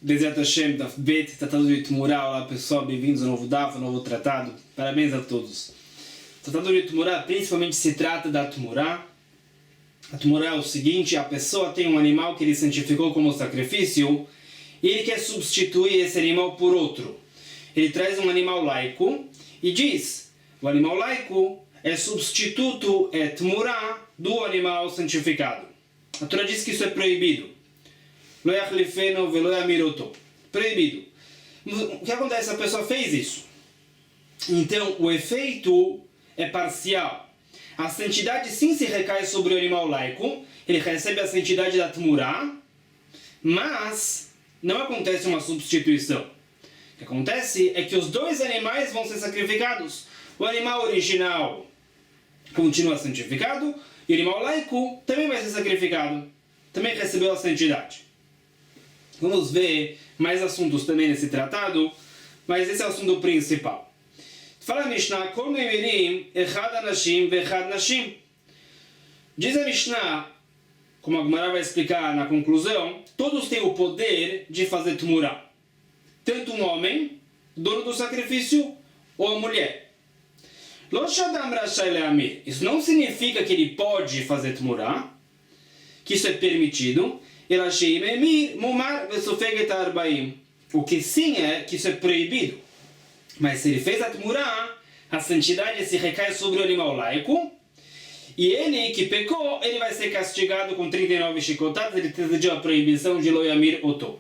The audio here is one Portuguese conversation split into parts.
Bezerra Hashem, Daf Bet, Tratado de Tumurá. Olá pessoal, bem-vindos ao novo Daf, ao novo tratado. Parabéns a todos. O Tratado de Tumurá principalmente se trata da Tumurá. A Tumurá é o seguinte: a pessoa tem um animal que ele santificou como sacrifício e ele quer substituir esse animal por outro. Ele traz um animal laico e diz: o animal laico é substituto, é Tumurá do animal santificado. A Torá diz que isso é proibido. Lo yachlifeno velo yamiroto. Proibido. O que acontece? A pessoa fez isso. Então, o efeito é parcial. A santidade sim se recai sobre o animal laico. Ele recebe a santidade da Tumurá. Mas não acontece uma substituição. O que acontece é que os dois animais vão ser sacrificados. O animal original continua santificado. E o animal laico também vai ser sacrificado. Também recebeu a santidade. Vamos ver mais assuntos também nesse tratado, mas esse é o assunto principal. Fala a Mishnah, Kol meimirim echad anashim veechad nashim. Diz a Mishnah, como a Gemara vai explicar na conclusão, todos têm o poder de fazer tumurá. Tanto um homem, dono do sacrifício, ou a mulher. Lo shadam rashai le'amir. Isso não significa que ele pode fazer tumurá, que isso é permitido. O que sim é que isso é proibido. Mas se ele fez a Tumurá, a santidade se recai sobre o animal laico. E ele que pecou, ele vai ser castigado com 39 chicotadas. Ele decidiu a proibição de Lo Yamir Oto.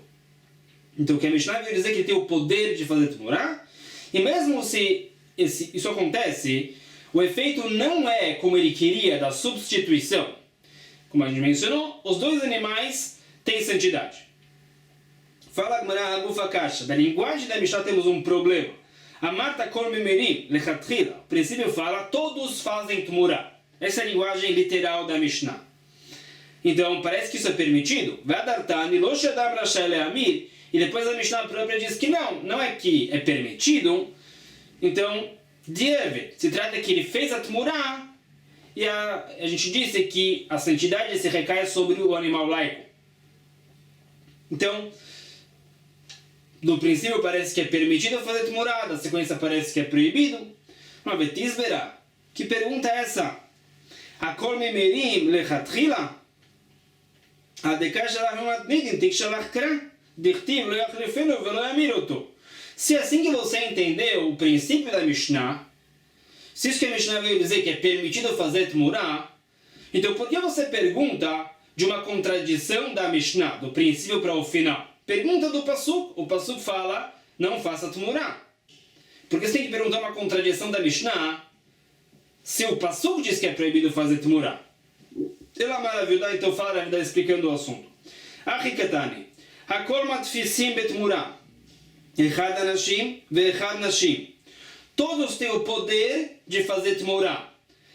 Então o que a Mishnah vai dizer que ele tem o poder de fazer Tumurá. E mesmo se isso acontece, o efeito não é como ele queria da substituição. Como a gente mencionou, os dois animais têm santidade. Fala a Gemara Hagufa Kasha. Da linguagem da Mishnah temos um problema. A Marta Kol Memerim Lechatchila. O princípio fala, todos fazem Tumurá. Essa é a linguagem literal da Mishnah. Então, parece que isso é permitido. Vadartani Lo Shadam Rashai Le'amir. E depois a Mishnah própria diz que não é que é permitido. Então, Dievet, se trata que ele fez a Tumurá. E a gente disse que a santidade se recai sobre o animal laico. Então, no princípio parece que é permitido fazer tumurá, na sequência parece que é proibido. Mas Betisbera, que pergunta é essa? Akol memerim lechatchila? Se é assim que você entendeu o princípio da Mishnah, se isso que a Mishnah veio dizer que é permitido fazer tumurá, então por que você pergunta de uma contradição da Mishnah, do princípio para o final? Pergunta do Pasuk. O Pasuk fala, não faça tumurá. Porque você tem que perguntar uma contradição da Mishnah, se o Pasuk diz que é proibido fazer tumurá. Ela maravilha, então fala a vida explicando o assunto. Achikatani, hakol matfisim betumurá, echad anashim veechad nashim. Todos têm o poder de fazer tumurá.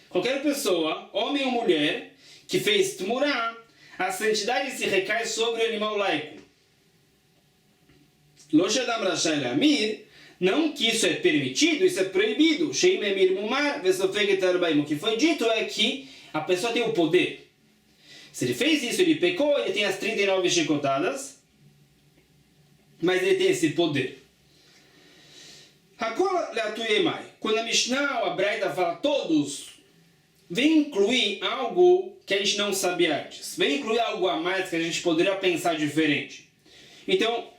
Qualquer pessoa, homem ou mulher, que fez tumurá, a santidade se recai sobre o animal laico. Lo shadam rashai le'amir, não que isso é permitido, isso é proibido. Sheim emir mumar vesofeget arbaim. O que foi dito é que a pessoa tem o poder. Se ele fez isso, ele pecou, ele tem as 39 chicotadas, mas ele tem esse poder. Quando a Mishnah ou a Braita fala todos, vem incluir algo que a gente não sabia antes. Vem incluir algo a mais que a gente poderia pensar diferente. Então,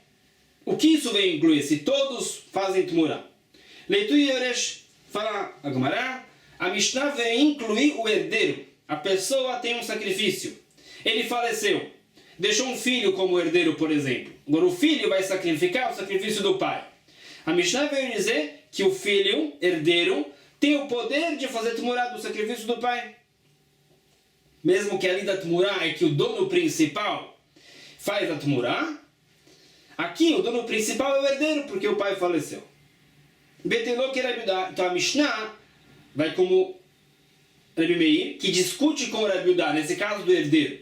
o que isso vem incluir? Se todos fazem Tumurá. Leitu Yoresh, fala a Gemara, a Mishnah vem incluir o herdeiro. A pessoa tem um sacrifício. Ele faleceu. Deixou um filho como herdeiro, por exemplo. Agora o filho vai sacrificar o sacrifício do pai. A Mishnah veio dizer que o filho, herdeiro, tem o poder de fazer tumurá do sacrifício do pai. Mesmo que ali da tumurá é que o dono principal faz a tumurá, aqui o dono principal é o herdeiro, porque o pai faleceu. Betelô que Rabi Udá. Então a Mishnah vai como Rabi Meir, que discute com o Rabi Udá, nesse caso do herdeiro.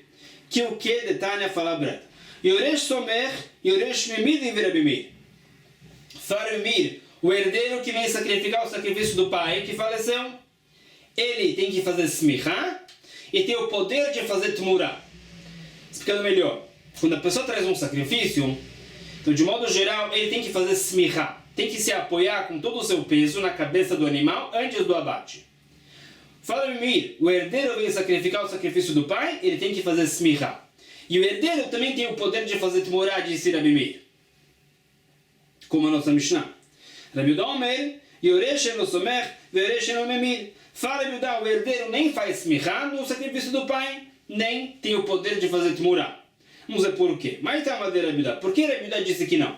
Que o que de Tânia fala breta. Yoresh somer, Yoresh memid em Rabi Meir. Faramir, o herdeiro que vem sacrificar o sacrifício do pai que faleceu, ele tem que fazer smichá e tem o poder de fazer tumurá. Explicando melhor, quando a pessoa traz um sacrifício, Então, de modo geral, ele tem que fazer smicha, tem que se apoiar com todo o seu peso na cabeça do animal antes do abate. Fala Mimir, o herdeiro veio sacrificar o sacrifício do pai, ele tem que fazer smicha. E o herdeiro também tem o poder de fazer tmurá, disse Rabi Meir. Como a nossa Mishnah. Rabi Yehuda Omer, Yoresh eno somech, Yoresh eno memir. Fala Rabi Yehuda, o herdeiro nem faz smicha no sacrifício do pai, nem tem o poder de fazer tmurá. Vamos ver por quê. Mas está a madeira Rabi Yehuda. Por que Rabi Yehuda disse que não?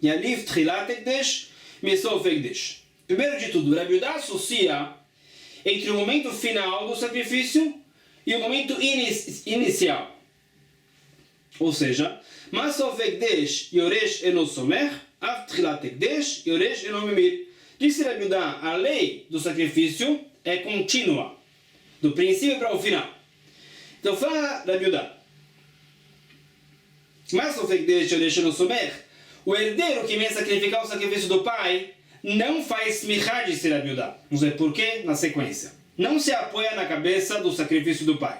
Yalif tchilat ekdesh, mesof ekdesh. Primeiro de tudo, Rabi Yehuda associa entre o momento final do sacrifício e o momento inicial. Ou seja, Masof ekdesh yoresh eno somech, af tchilat ekdesh yoresh eno memir. Disse Rabi Yehuda, a lei do sacrifício é contínua, do princípio para o final. Então fala Rabi Yehuda, Masof ekdesh yoresh eno somech, o herdeiro que vem sacrificar o sacrifício do pai não faz smicha, disse Rabi Yehuda. Vamos ver por quê na sequência. Não se apoia na cabeça do sacrifício do pai.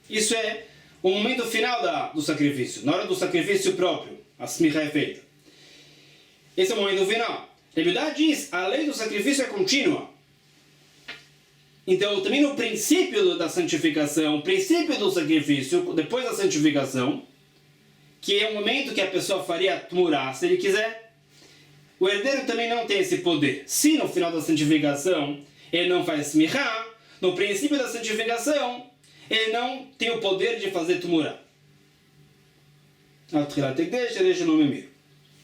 Isso é o momento final do sacrifício, na hora do sacrifício próprio, a smicha é feita. Esse é o momento final. Rabi Yehuda diz, a lei do sacrifício é contínua. Então, também no princípio da santificação, o princípio do sacrifício, depois da santificação, que é o momento que a pessoa faria tmurá, se ele quiser, o herdeiro também não tem esse poder. Se no final da santificação ele não faz smicha, no princípio da santificação, ele não tem o poder de fazer tmurá.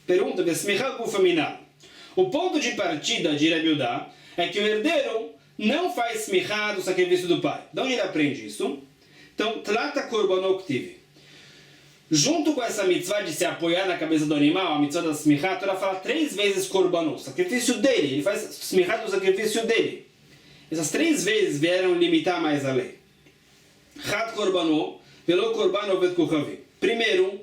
Pergunta, o ponto de partida de Rabi Yehuda é que o herdeiro não faz smicha do sacrifício do pai. De onde ele aprende isso? Então, trata korbanot ktiv. Junto com essa mitzvah de se apoiar na cabeça do animal, a mitzvah da smicha, a Torá fala 3 vezes korbanot, sacrifício dele, ele faz smicha do sacrifício dele. Essas 3 vezes vieram limitar mais a lei. Chat korbanot, velo korban oved kochavi. Primeiro,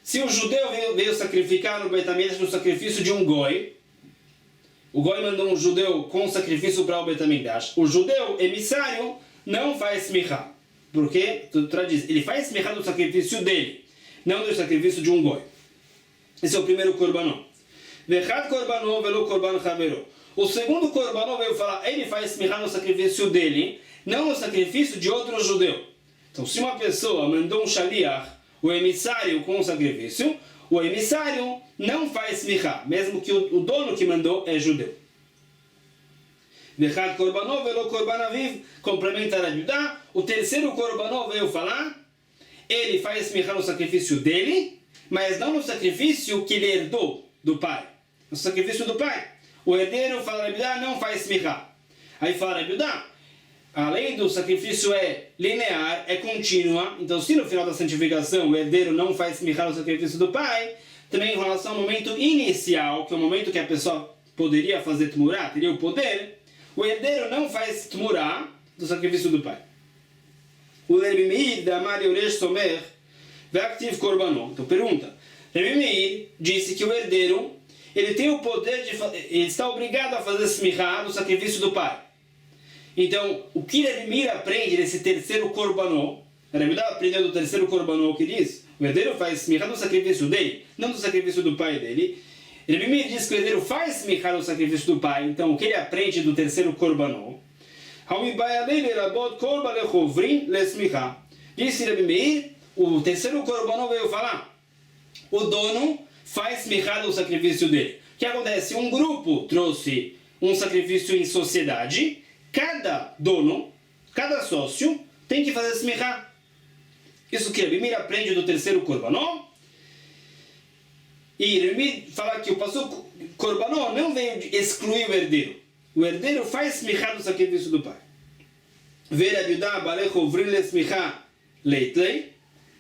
se o judeu veio sacrificar no Beit HaMikdash no sacrifício de um goi, o goi mandou um judeu com sacrifício para o Beit HaMikdash, o judeu emissário não faz smicha. Por quê? A Torá diz, ele faz smicha do sacrifício dele, não do sacrifício de um goi. Esse é o primeiro korbanot. Vechat korbanot velo korban chavero. O segundo korbanot veio falar, ele faz smicha no sacrifício dele, não no sacrifício de outro judeu. Então, se uma pessoa mandou um shaliach, o emissário com o sacrifício, o emissário não faz smicha, mesmo que o dono que mandou é judeu. Vechat korbanot velo korban aviv, complementa Rabi Yehuda. O terceiro korbanot veio falar, ele faz smicha no sacrifício dele, mas não no sacrifício que ele herdou do pai. No sacrifício do pai. O herdeiro fala, Rabi Yehuda, não faz smicha. Aí fala Rabi Yehuda, a lei do sacrifício é linear, é contínua. Então, se no final da santificação o herdeiro não faz smicha no sacrifício do pai, também em relação ao momento inicial, que é o momento que a pessoa poderia fazer tmurá, teria o poder, o herdeiro não faz tmurá do sacrifício do pai. O Rabi Meir da Amar Yoresh Somer Ve'aktiv Korbanot. Então pergunta, Rabi Meir disse que o herdeiro ele tem o poder de ele está obrigado a fazer smicha do sacrifício do pai. Então, o que Rabi Meir aprende desse terceiro korbanot, Rabi Yehuda aprendeu do terceiro korbanot que diz, o herdeiro faz smicha do sacrifício dele, não do sacrifício do pai dele. Rabi Meir diz que o herdeiro faz smicha do sacrifício do pai, então o que ele aprende do terceiro korbanot? Disse Rabi Meir, o terceiro korbanot veio falar, o dono faz smicha do sacrifício dele. O que acontece? Um grupo trouxe um sacrifício em sociedade, cada dono, cada sócio, tem que fazer smicha. Isso que Rabi Meir aprende do terceiro korbanot. E Rabi Meir fala que o pasuk korbanot não veio excluir o herdeiro. O herdeiro faz smicha do sacrifício do pai. Ver Rabi Yehuda balech ovrim le smicha leitlei.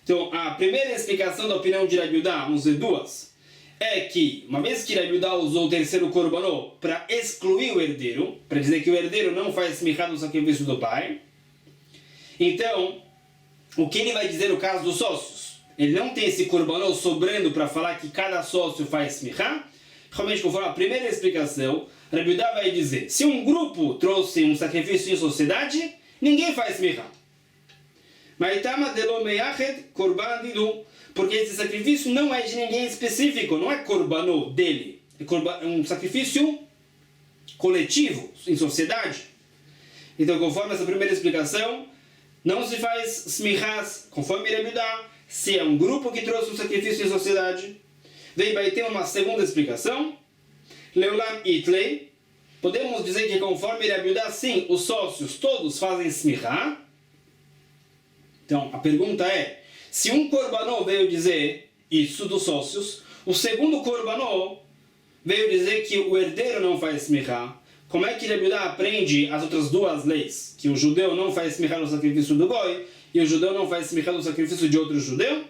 Então, a primeira explicação da opinião de Rabi Yehuda, vamos ver duas, é que, uma vez que Rabi Yehuda usou o terceiro korbanot para excluir o herdeiro, para dizer que o herdeiro não faz smicha do sacrifício do pai, então, o que ele vai dizer no caso dos sócios? Ele não tem esse korbanot sobrando para falar que cada sócio faz smicha. Realmente, conforme a primeira explicação, Rabi Yehuda vai dizer, se um grupo trouxe um sacrifício em sociedade, ninguém faz smicha. Porque esse sacrifício não é de ninguém específico, não é korbanô dele. É um sacrifício coletivo, em sociedade. Então, conforme essa primeira explicação, não se faz smichas, conforme Rebbe Yudá, se é um grupo que trouxe um sacrifício em sociedade. Vai ter uma segunda explicação. Leulam itlei. Podemos dizer que conforme Rebbe Yudá, sim, os sócios todos fazem smichá. Então, a pergunta é, se um korbanô veio dizer isso dos sócios, o segundo korbanô veio dizer que o herdeiro não faz smichá, como é que Rebbe Yudá aprende as outras duas leis? Que o judeu não faz smichá no sacrifício do goi e o judeu não faz smichá no sacrifício de outro judeu?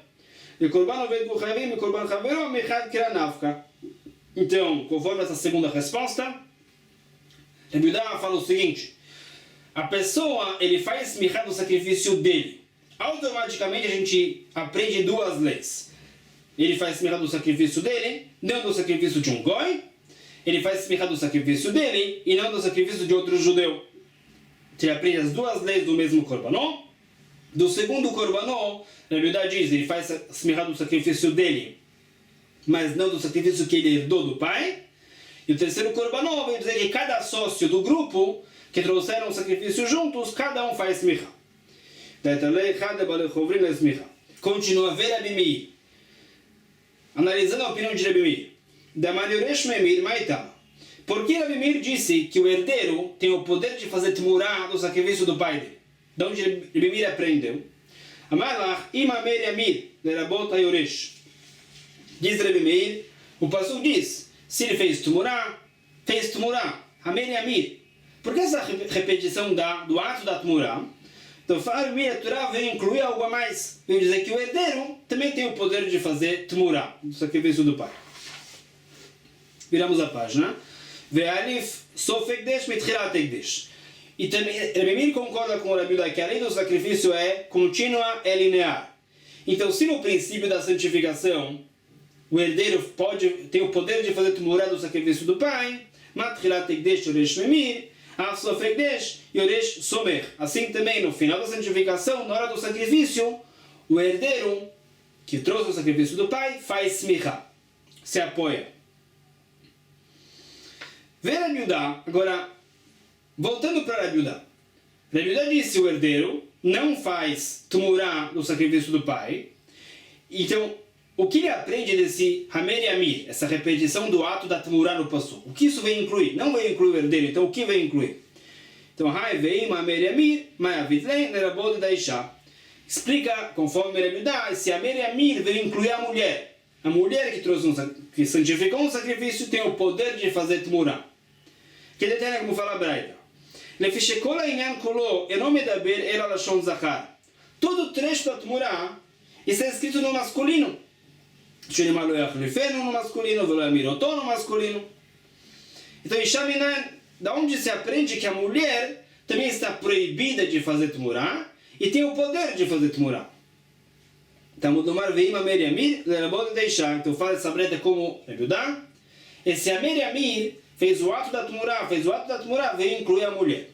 Então, conforme essa segunda resposta, Rebbe Yudá fala o seguinte: a pessoa, ele faz smichá no sacrifício dele. Automaticamente a gente aprende duas leis. Ele faz smichá do sacrifício dele, não do sacrifício de um goi. Ele faz smichá do sacrifício dele e não do sacrifício de outro judeu. Ele aprende as duas leis do mesmo korbanô. Do segundo korbanô, Rebbe Yudá diz, ele faz smichá do sacrifício dele, mas não do sacrifício que ele herdou do pai. E o terceiro korbanô vai dizer que cada sócio do grupo que trouxeram o sacrifício juntos, cada um faz smichá. Continua a ver Rebbe Meir, analisando a opinião de Rebbe Meir. Por que Rebbe Meir disse que o herdeiro tem o poder de fazer tmurá do sacrifício do pai dele? De onde Rebbe Meir aprendeu? Diz Rebbe Meir, o pasuk diz, se ele fez tmurá, Amer Yamir. Por que essa repetição do ato da tmurá? Então, a Torá veio incluir algo a mais. Veio dizer que o herdeiro também tem o poder de fazer tmurá, do sacrifício do pai. Viramos a página. Ve'alif sofekdesh mitchilat ekdesh. E também, Rebbe Meir concorda com o Rebbe Yudá que a lei do sacrifício é contínua, é linear. Então, se no princípio da santificação o herdeiro tem o poder de fazer tmurá do sacrifício do pai, matchilat ekdesh yoresh memir, assim também, no final da santificação, na hora do sacrifício, o herdeiro que trouxe o sacrifício do pai faz smichá, se apoia. Vê Rebbe Yudá, agora, voltando para Rebbe Yudá. Rebbe Yudá disse que o herdeiro não faz tmurá do sacrifício do pai. Então, o que ele aprende desse Hamer Yamir, essa repetição do ato da tmurá no pasuk? O que isso vem incluir? Não vem incluir o herdeiro, então o que vem incluir? Então, Hamer Yamir, Ma'avitlein, Nerabod Daisha. Explica, conforme Rebbe Yudá, esse Hamer Yamir veio incluir a mulher. A mulher que santificou um sacrifício tem o poder de fazer tmurá. Que detalhe como fala a Braita. Lefishekola inyan kolo, enome daber ela lashon zachar. Todo o trecho da tmurá está escrito no masculino. No masculino, no masculino. Então, Ishaminan, da onde se aprende que a mulher também está proibida de fazer tmurá e tem o poder de fazer tmurá. Então, fala essa breta como Rebbe Yudá. Esse Amer Yamir fez o ato da tmurá, veio incluir a mulher.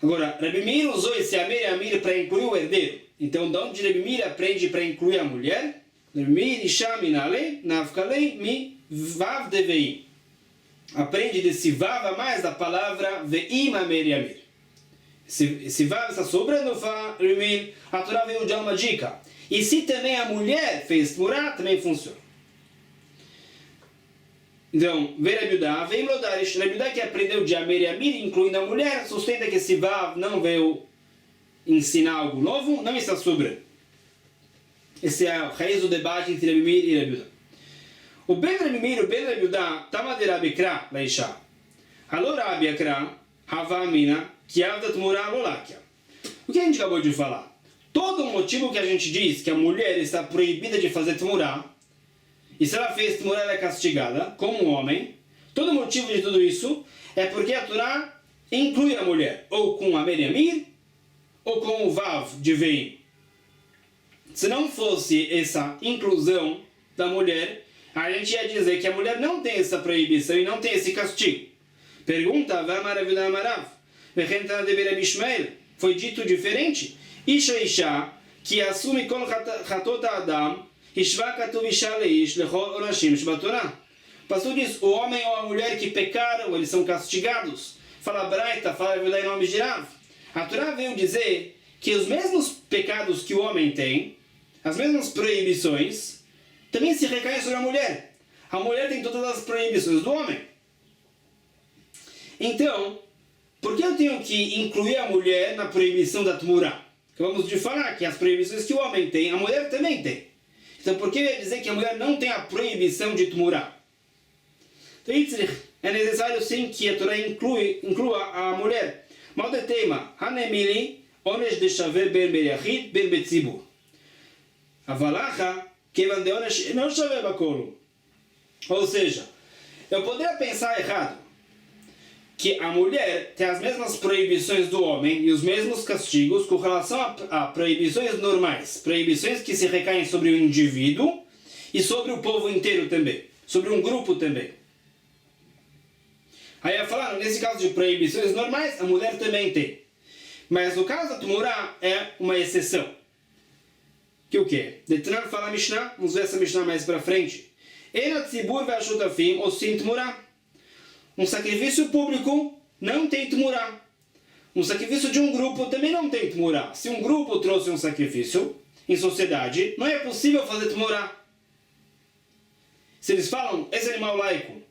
Agora, Rebbe Meir usou esse Amer Yamir para incluir o herdeiro. Então, de onde Rebbe Meir aprende para incluir a mulher? Rebbe Meir isha minale nafkalei mi vav devei. Aprende desse vav a mais da palavra veim Amer Yamir. Esse vav está sobrando, Rebbe Meir, a Torá veio dar uma dica. E se também a mulher fez tmurá, também funciona. Então, Rebbe Yudá, vem Lodarish, Rebbe Yudá que aprendeu de Amer Yamir, incluindo a mulher, sustenta que esse vav não veio ensinar algo novo, não está sobrando. Esse é a raiz do debate entre Rebbe Meir e Rebbe Yudá. O Ben Rebbe Meir e o Ben Rebbe Yudá, Tama de Rabi Kra, Laisha. Alô Rabi Akra, Hava Amina, Kiavda Tmura Lolakia. O que a gente acabou de falar? Todo motivo que a gente diz que a mulher está proibida de fazer tmurá, e se ela fez tmurá ela é castigada, como um homem, todo motivo de tudo isso é porque a Torá inclui a mulher, ou com Amer Yamir, ou com o Vav de Veim. Se não fosse essa inclusão da mulher, a gente ia dizer que a mulher não tem essa proibição e não tem esse castigo. Pergunta, foi dito diferente. Isha Isha, que assume kol chatot adam, ishva katuv isha leish lechol onashim shbatorah. O pastor diz, o homem ou a mulher que pecaram, eles são castigados. Fala Braita, fala em nome de Rav. A Torá veio dizer que os mesmos pecados que o homem tem, as mesmas proibições, também se recaem sobre a mulher. A mulher tem todas as proibições do homem. Então, por que eu tenho que incluir a mulher na proibição da Tmurá? Acabamos de falar que as proibições que o homem tem, a mulher também tem. Então, por que eu ia dizer que a mulher não tem a proibição de Tmurá? Então, é necessário sim que a Torá inclua a mulher. Mal de tema, Hanemili, onesh de shaver ben beriachid ben betzibur. Avalacha, kevan de onesh não shaver bakolo. Ou seja, eu poderia pensar errado que a mulher tem as mesmas proibições do homem e os mesmos castigos com relação a proibições normais, proibições que se recaem sobre o indivíduo e sobre o povo inteiro também, sobre um grupo também. Aí eu falo, nesse caso de proibições normais, a mulher também tem. Mas no caso da Tmurá é uma exceção. Que o quê? Detran fala a Mishnah, vamos ver essa Mishnah mais para frente. Ena tzibur ve'ashutafim osim Tmurá. Um sacrifício público não tem Tmurá. Um sacrifício de um grupo também não tem Tmurá. Se um grupo trouxe um sacrifício em sociedade, não é possível fazer Tmurá. Se eles falam, esse animal laico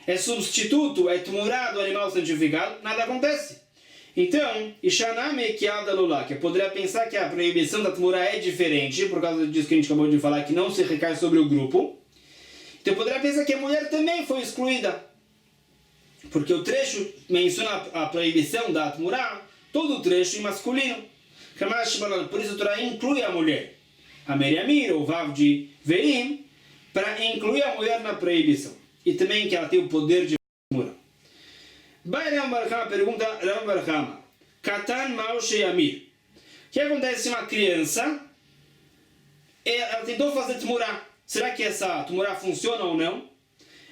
é substituto, é Tmurá do animal santificado, nada acontece. Então, Ishaname Kiadalulá, que eu poderia pensar que a proibição da Tmurá é diferente, por causa disso que a gente acabou de falar, que não se recai sobre o grupo. Então eu poderia pensar que a mulher também foi excluída. Porque o trecho menciona a proibição da Tmurá, todo o trecho em masculino. Por isso a Torá inclui a mulher. A Meriamir, ou Vav de Verim, para incluir a mulher na proibição. E também que ela tem o poder de Tmurá. Vai Ram Barhama, pergunta Ram Barhama. Katan Maushi Amir. O que acontece se uma criança ela tentou fazer Tmurá? Será que essa Tmurá funciona ou não?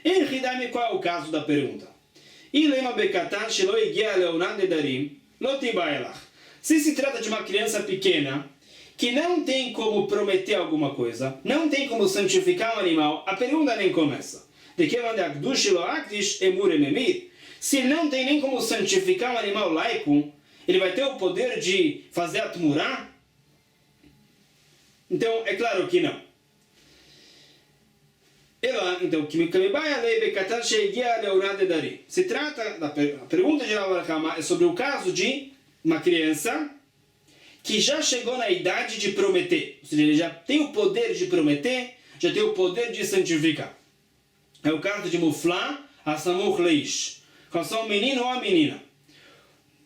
Em Hidami, qual é o caso da pergunta? Se se trata de uma criança pequena que não tem como prometer alguma coisa, não tem como santificar um animal, a pergunta nem começa. Se ele não tem nem como santificar um animal laico, ele vai ter o poder de fazer a Tmurá? Então, é claro que não. Então, se trata da pergunta de Rav Barhama é sobre o caso de uma criança que já chegou na idade de prometer, ou seja, ele já tem o poder de prometer, já tem o poder de santificar. É o caso de Muflá Asamuch Leish, com um menino ou a menina.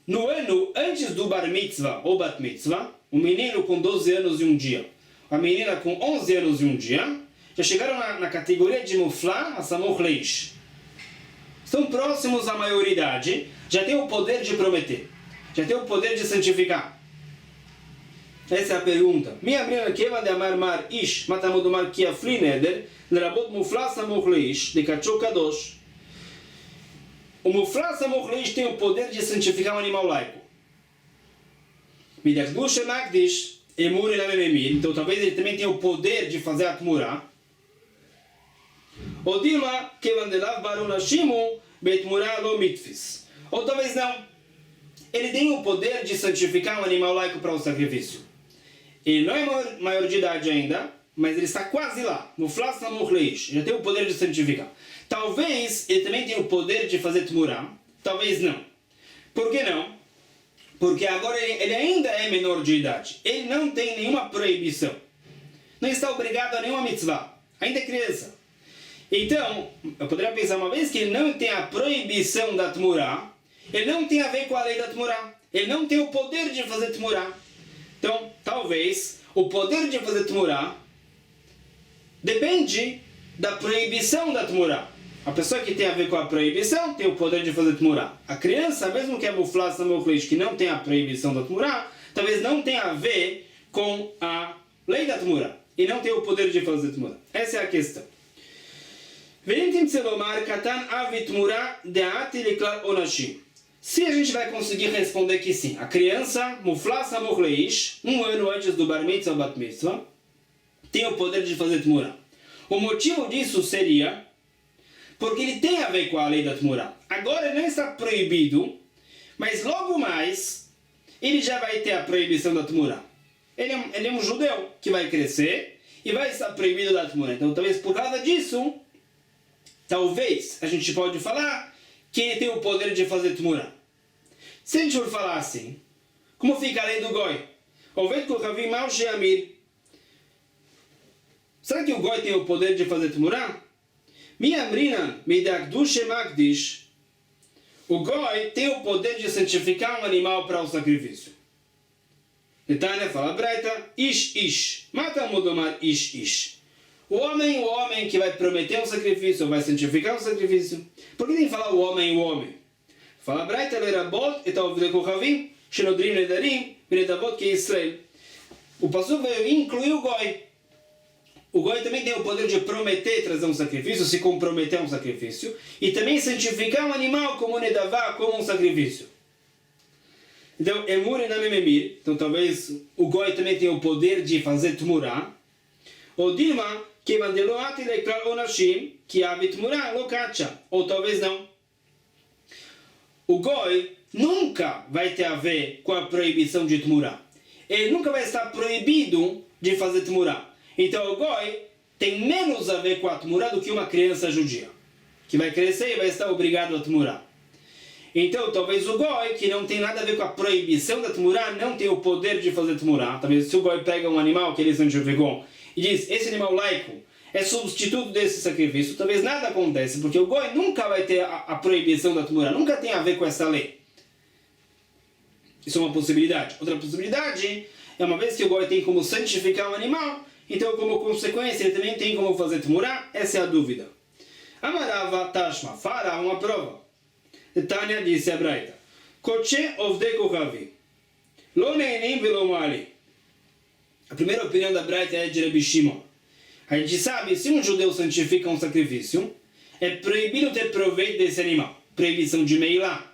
No ano antes do Bar Mitzvah ou Bat Mitzvah, o menino com 12 anos e um dia, a menina com 11 anos e um dia, já chegaram na categoria de Muflá Asamuch Leish. Estão próximos à maioridade, já tem o poder de prometer, já tem o poder de santificar. Essa é a pergunta. Minha menina que vai de amar mar ish, matamud mar kia flineder, lerabot Muflá Asamuch Leish, de Kachok Kadosh. O Muflá Asamuch Leish tem o poder de santificar um animal laico. Midakdush Magdish, Emur Elamememir, então talvez ele também tenha o poder de fazer a Tmurá. Ou Dilma, Kevandelav Barunashimu, Betmurá lo mitfis. Ou talvez não. Ele tem o poder de santificar um animal laico para o sacrifício. Ele não é maior de idade ainda, mas ele está quase lá. Muflá Asamuch Leish, já tem o poder de santificar. Talvez ele também tenha o poder de fazer Tmurá, talvez não. Por que não? Porque agora ele ainda é menor de idade. Ele não tem nenhuma proibição. Não está obrigado a nenhuma mitzvah. Ainda é criança. Então, eu poderia pensar uma vez que ele não tem a proibição da Tmurá, ele não tem a ver com a lei da Tmurá. Ele não tem o poder de fazer Tmurá. Então, talvez, o poder de fazer Tmurá depende da proibição da Tmurá. A pessoa que tem a ver com a proibição tem o poder de fazer Tmurá. A criança, mesmo que é Muflá Asamuch Leish, que não tem a proibição da Tmurá, talvez não tenha a ver com a lei da Tmurá. E não tem o poder de fazer Tmurá. Essa é a questão. Se a gente vai conseguir responder que sim, a criança, Muflas HaMuchleish, 1 ano antes do Bar Mitzvah ou Bat Mitzvah, tem o poder de fazer Tmurah. O motivo disso seria porque ele tem a ver com a lei da Tmurah. Agora ele não está proibido, mas logo mais ele já vai ter a proibição da Tmurah. Ele é um judeu que vai crescer e vai estar proibido da Tmurah. Então talvez por causa disso, talvez a gente pode falar que ele tem o poder de fazer Tmurah. Se a gente for falar assim, como fica a lei do Goi? Oved Kohavim Mal Sheamir. Será que o Goi tem o poder de fazer Tmurah? Miamrina Midakdush Magdish. O Goi tem o poder de santificar um animal para o sacrifício. Netanya fala Braita, Ish. Mata Mudomar Ish. O homem que vai prometer um sacrifício, vai santificar um sacrifício. Por que tem que falar o homem? Fala Braita, Lerabot, Etaovde Kohavim, Shenodrim Nedarim, Benedavot que é Israel. O pastor vai incluir o Goi. O Goi também tem o poder de prometer trazer um sacrifício, se comprometer a um sacrifício, e também santificar um animal como um Nedavá, como um sacrifício. Então, Emur e Namememir, então talvez o Goi também tem o poder de fazer Tmurah. Ou Dilma, que mandeloati lekal onashim, que ave Tmurah lokacha. Ou talvez não. O Goi nunca vai ter a ver com a proibição de Tmurah. Ele nunca vai estar proibido de fazer Tmurah. Então o Goi tem menos a ver com a Tmurah do que uma criança judia, que vai crescer e vai estar obrigado a Tmurah. Então talvez o Goi, que não tem nada a ver com a proibição da Tmurah, não tem o poder de fazer Tmurah. Talvez se o Goi pega um animal que ele santificou e diz, esse animal laico é substituto desse sacrifício, talvez nada acontece, porque o Goi nunca vai ter a proibição da Tmurah, nunca tem a ver com essa lei. Isso é uma possibilidade. Outra possibilidade é uma vez que o Goi tem como santificar um animal, então como consequência ele também tem como fazer Tmurah, essa é a dúvida. Amarava Tashma, fará uma prova. Tânia disse a Braita, Koche Ovde Kohavi, Lo Neinim Velo Mali. A primeira opinião da Braita é de Rabi Shimon. A gente sabe, se um judeu santifica um sacrifício, é proibido ter proveito desse animal. Proibição de Meilá.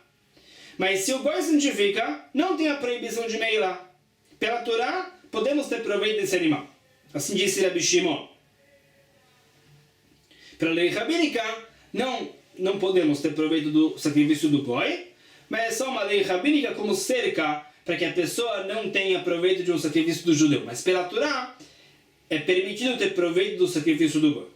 Mas se o Goi santifica, não tem a proibição de Meilá. Pela Torá, podemos ter proveito desse animal. Assim disse Rabi Shimon. Pela lei rabínica, não podemos ter proveito do sacrifício do Goi, mas é só uma lei rabínica como cerca para que a pessoa não tenha proveito de um sacrifício do judeu. Mas pela Torá, é permitido ter proveito do sacrifício do Goi.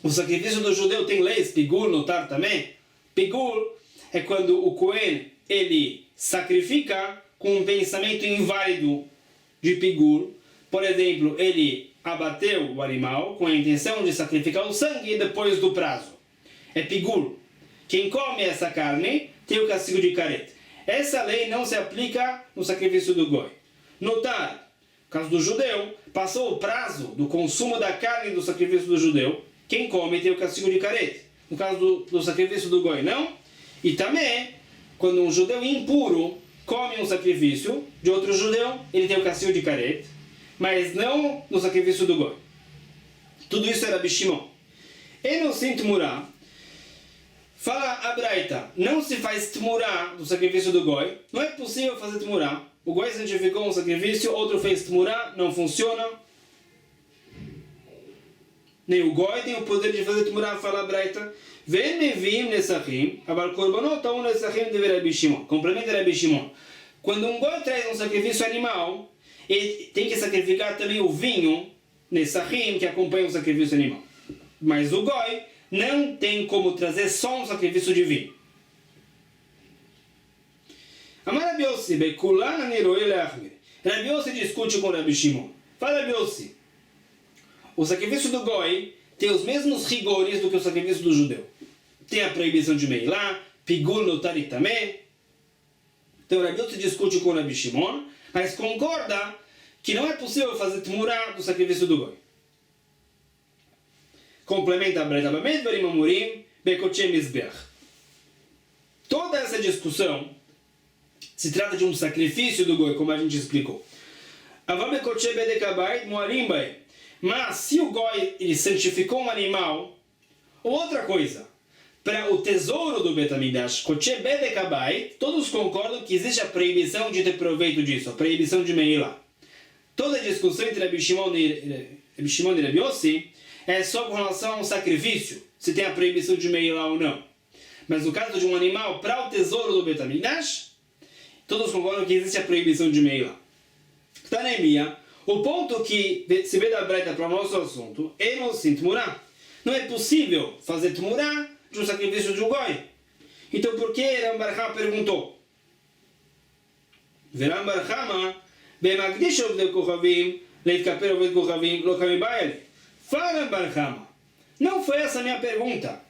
O sacrifício do judeu tem leis, pigul, notar também. Pigul é quando o Cohen ele sacrifica com um pensamento inválido de pigul. Por exemplo, ele abateu o animal com a intenção de sacrificar o sangue depois do prazo. É pigul. Quem come essa carne tem o castigo de caret. Essa lei não se aplica no sacrifício do Goi. Notar, no caso do judeu, passou o prazo do consumo da carne do sacrifício do judeu, quem come tem o castigo de caret. No caso do sacrifício do Goi, não. E também, quando um judeu impuro come um sacrifício de outro judeu, ele tem o castigo de caret, mas não no sacrifício do Goi. Tudo isso era Rabi Shimon. E no sim Tmurah, fala a Braita, não se faz Tmurah do sacrifício do Goi, não é possível fazer Tmurah. O Goi santificou um sacrifício, outro fez Tmurah, não funciona. Nem o Goi tem o poder de fazer Tmurah, fala a Braita. Vem Nevim Nesachim, abar korbanot um Nesachim de Rabi Shimon. Complementa Rabi Shimon. Quando um Goi traz um sacrifício animal, ele tem que sacrificar também o vinho Nesachim, que acompanha o sacrifício animal. Mas o Goi não tem como trazer só um sacrifício de vinho. Amar Rabi Yossi, Bekulana Niroe Leachmir. Rabi Yossi discute com Rabi Shimon. Fala Rabi Yossi, o sacrifício do Goi tem os mesmos rigores do que o sacrifício do judeu. Tem a proibição de Meilá, Pigul no Tarit também. Então Rabi Yossi discute com Rabi Shimon, mas concorda que não é possível fazer Tmurah do sacrifício do Goi. Complementa a Braita Bamed Varim Amurim Bekotche Mizbeach. Toda essa discussão se trata de um sacrifício do Goi, como a gente explicou. Avam Bekotche Bedekabait Moarim Bai. Mas se o Goi ele santificou um animal, Outra coisa, para o tesouro do Bet HaMikdash, Koche Bedek Habayit, todos concordam que existe a proibição de ter proveito disso, a proibição de Meilá. Toda a discussão entre Rabi Shimon e Rabi Yossi é só com relação ao sacrifício, se tem a proibição de Meilá ou não. Mas no caso de um animal para o tesouro do Bet HaMikdash, todos concordam que existe a proibição de Meilá. Tanemia, o ponto que se vê da Braita para o nosso assunto é no sim Tmurá. Não é possível fazer Tmurá de um sacrifício de um goi. Então por que Ram Bar Chama perguntou? Ram Bar Chama, Bemagdish Ovdei Kochavim, Leitkaper Ovdei Kochavim, Lokami Baele. Fala Ram Bar Chama, não foi essa a minha pergunta.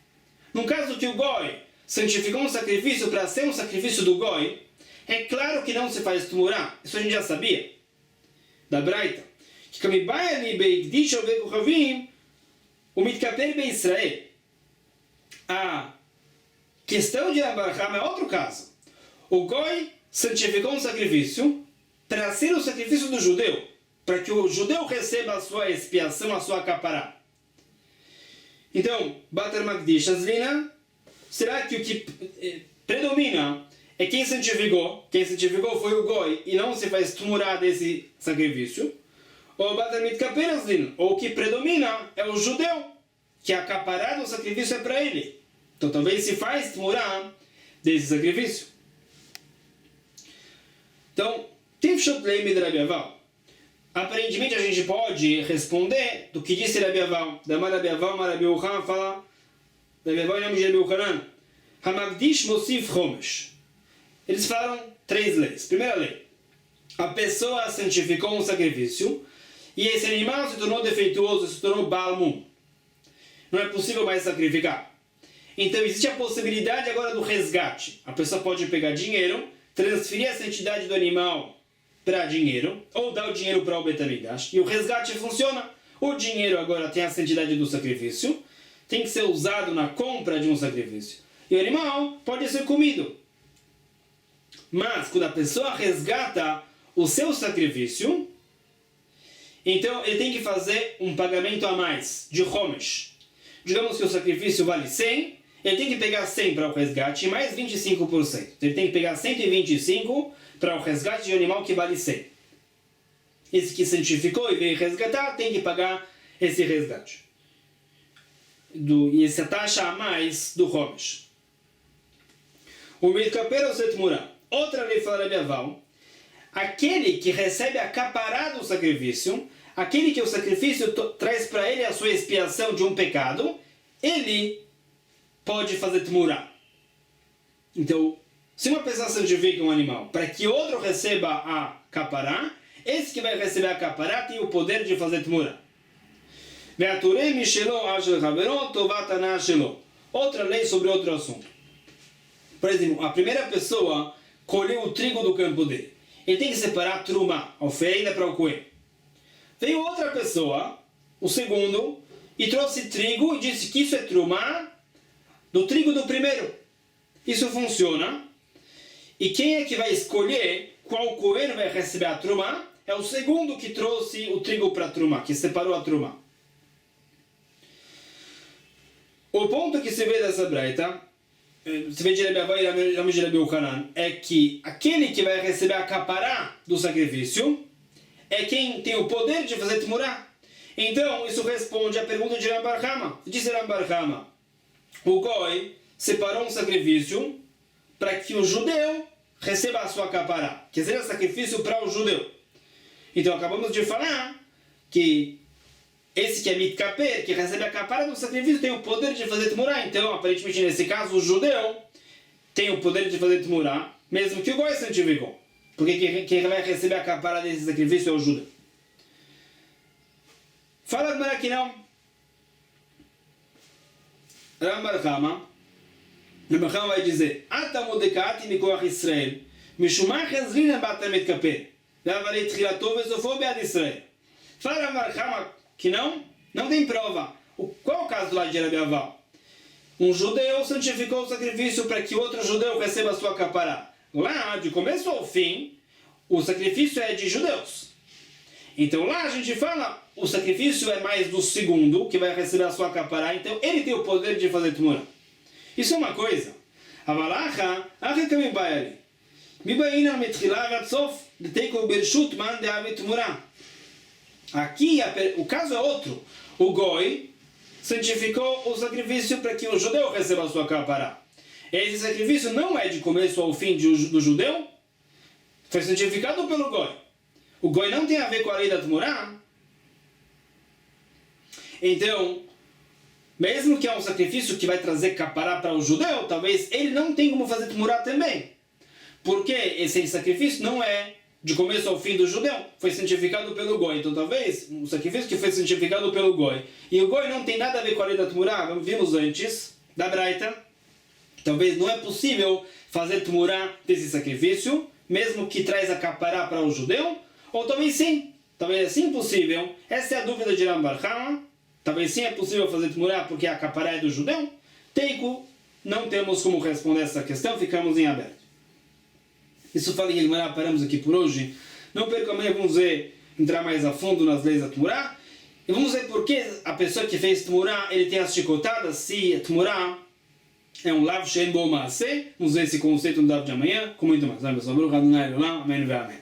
No caso que o goi santificou um sacrifício para ser um sacrifício do goi, é claro que não se faz Tmurá. Isso a gente já sabia. Da Braita. Que Kami Baele, Beigdish Ovdei Kochavim, o Mitkaper Be Israel. A questão de Ram Bar Chama é outro caso. O goi santificou um sacrifício para ser o sacrifício do judeu, para que o judeu receba a sua expiação, a sua capará. Então, Bater Magdish Azlina, será que o que predomina é quem santificou? Quem santificou foi o goi e não se faz Tmurá desse sacrifício? Ou Bater Mitkaper Azlina, ou o que predomina é o judeu, que a capará do sacrifício é para ele. Então talvez se faz Tmurá desse sacrifício. Então, Tifshot Leimi de Rabi Aval. Aparentemente a gente pode responder do que disse Rabi Aval. Da Rabi Aval, Rabi Yochanan fala, Rabi Aval em nome de Rabi Yochanan, Hamagdish Mosif Chomesh. Eles falaram 3 leis. Primeira lei, a pessoa santificou um sacrifício e esse animal se tornou defeituoso, se tornou Balmum. Não é possível mais sacrificar. Então existe a possibilidade agora do resgate. A pessoa pode pegar dinheiro, transferir essa entidade do animal para dinheiro, ou dar o dinheiro para o Bet HaMikdash, e o resgate funciona. O dinheiro agora tem essa entidade do sacrifício, tem que ser usado na compra de um sacrifício. E o animal pode ser comido. Mas quando a pessoa resgata o seu sacrifício, então ele tem que fazer um pagamento a mais, de Chomesh. Digamos que o sacrifício vale 100, ele tem que pegar 100 para o resgate e mais 25%. Então ele tem que pegar 125 para o resgate de um animal que vale 100. Esse que santificou e veio resgatar tem que pagar esse resgate. E essa taxa a mais do Chomesh. O Mitkaper ou Setmurá. Outra lei fala Rabi Aval. Aquele que recebe a capará do sacrifício, aquele que o sacrifício traz para ele a sua expiação de um pecado, ele pode fazer Tmurá. Então, se uma pessoa santifica um animal para que outro receba a capará, esse que vai receber a capará tem o poder de fazer Tmurá. Outra lei sobre outro assunto. Por exemplo, a primeira pessoa colheu o trigo do campo dele. Ele tem que separar Trumá, a oferenda para o Cohen. Veio outra pessoa, o segundo, e trouxe trigo e disse que isso é Trumá do trigo do primeiro. Isso funciona. E quem é que vai escolher qual Cohen vai receber a Trumá? É o segundo que trouxe o trigo para a Trumá, que separou a Trumá. O ponto que se vê dessa Braita, se vê de Rabi Aval e nome de Rabi Yochanan, é que aquele que vai receber a capará do sacrifício é quem tem o poder de fazer Tmurá. Então, isso responde à pergunta de Ram Bar Chama. Disse Ram Bar Chama, o Goi separou um sacrifício para que o judeu receba a sua capará, que seria sacrifício para o judeu. Então, acabamos de falar que esse que é Mitkaper, que recebe a capará do sacrifício, tem o poder de fazer Tmurá. Então, aparentemente, nesse caso, o judeu tem o poder de fazer Tmurá, mesmo que o Goi santificou. Porque quem vai receber a capará desse sacrifício é o judeu. Fala agora que não. Ram Bar Chama vai dizer: Atamudekati mikoach Israel, mishumach ezrina bater mitkaper, ve'avarei tchilato ve'sofo be'ad Israel. Fala Ram Bar Chama que não tem prova. Qual é o caso lá de Rabi Aval? Um judeu santificou o sacrifício para que outro judeu receba a sua capará. Lá, de começo ao fim, o sacrifício é de judeus. Então lá a gente fala, o sacrifício é mais do segundo, que vai receber a sua capará, então ele tem o poder de fazer tmura. Isso é uma coisa. Avalacha, achekami bayali. Mibaina metchila vatsof, de teiko bershut man de ave tmura. Aqui o caso é outro. O Goi santificou o sacrifício para que o judeu receba a sua capará. Esse sacrifício não é de começo ao fim do judeu, foi santificado pelo Goi. O Goi não tem a ver com a lei da Tmurá. Então, mesmo que é um sacrifício que vai trazer capará para o judeu, talvez ele não tenha como fazer Tmurá também. Porque esse sacrifício não é de começo ao fim do judeu, foi santificado pelo Goi. Então talvez um sacrifício que foi santificado pelo Goi, e o Goi não tem nada a ver com a lei da Tmurá, vimos antes, da Braita, talvez não é possível fazer Tmurá desse sacrifício, mesmo que traz a capará para o judeu, ou talvez sim, talvez é sim possível. Essa é a dúvida de Ram Bar Chama. Talvez sim é possível fazer Tmurá porque a capará é do judeu. Teiku, não temos como responder essa questão, ficamos em aberto. Isso fala em Elmará, paramos aqui por hoje. Não perca amanhã, vamos ver, entrar mais a fundo nas leis da Tmurá. E vamos ver por que a pessoa que fez Tmurá, ele tem as chicotadas, se Tmurá é um Lav Shen Bo Maaseh. Vamos ver esse conceito no Daf de amanhã, com muito mais. Amém.